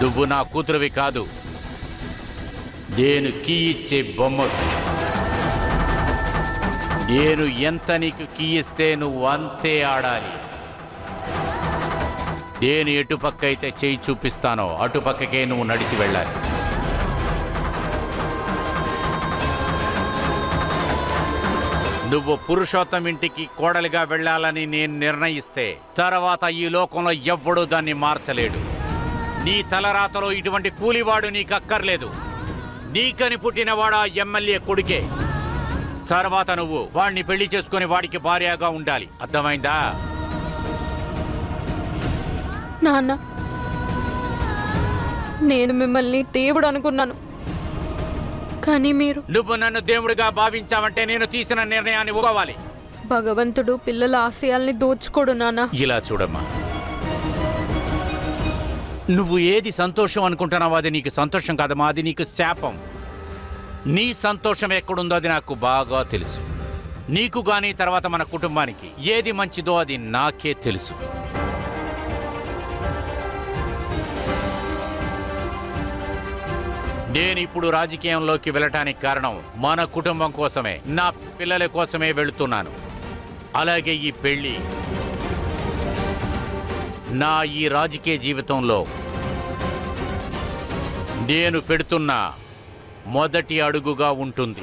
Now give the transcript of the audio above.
నువ్వు నా కూతురువి కాదు, నేను కీ ఇచ్చే బొమ్మవి. నేను ఎంత నీకు కీ ఇస్తే నువ్వు అంతే ఆడాలి. నేను ఎటుపక్క అయితే చేయి చూపిస్తానో అటుపక్కకే నువ్వు నడిచి వెళ్ళాలి. నువ్వు పురుషోత్తం ఇంటికి కోడలిగా వెళ్ళాలని నేను నిర్ణయిస్తే తర్వాత ఈ లోకంలో ఎవ్వడూ దాన్ని మార్చలేడు. నీ తలరాతలో ఇటువంటి కూలివాడు నీకు అక్కర్లేదు. నీకని పుట్టినవాడా ఎమ్మెల్యే కొడుకే. తర్వాత నువ్వు వాడిని పెళ్లి చేసుకుని వాడికి భార్యగా ఉండాలి. అర్థమైందా? నాన్న, నేను మిమ్మల్ని దేవుడు అనుకున్నాను, కానీ మీరు నువ్వు నన్ను దేవుడిగా భావించావంటే నేను తీసిన నిర్ణయాన్ని ఒప్పుకోవాలి. భగవంతుడు పిల్లల ఆశయాల్ని దోచుకోడు నాన్న. ఇలా చూడమ్మా, నువ్వు ఏది సంతోషం అనుకుంటున్నావో అది నీకు సంతోషం కాదమ్మా, అది నీకు శాపం. నీ సంతోషం ఎక్కడుందో అది నాకు బాగా తెలుసు. నీకు గాని తర్వాత మన కుటుంబానికి ఏది మంచిదో అది నాకే తెలుసు. నేను ఇప్పుడు రాజకీయంలోకి వెళ్ళటానికి కారణం మన కుటుంబం కోసమే, నా పిల్లల కోసమే వెళుతున్నాను. అలాగే ఈ పెళ్లి నా ఈ రాజకీయ జీవితంలో నేను పెడుతున్న మొదటి అడుగుగా ఉంటుంది.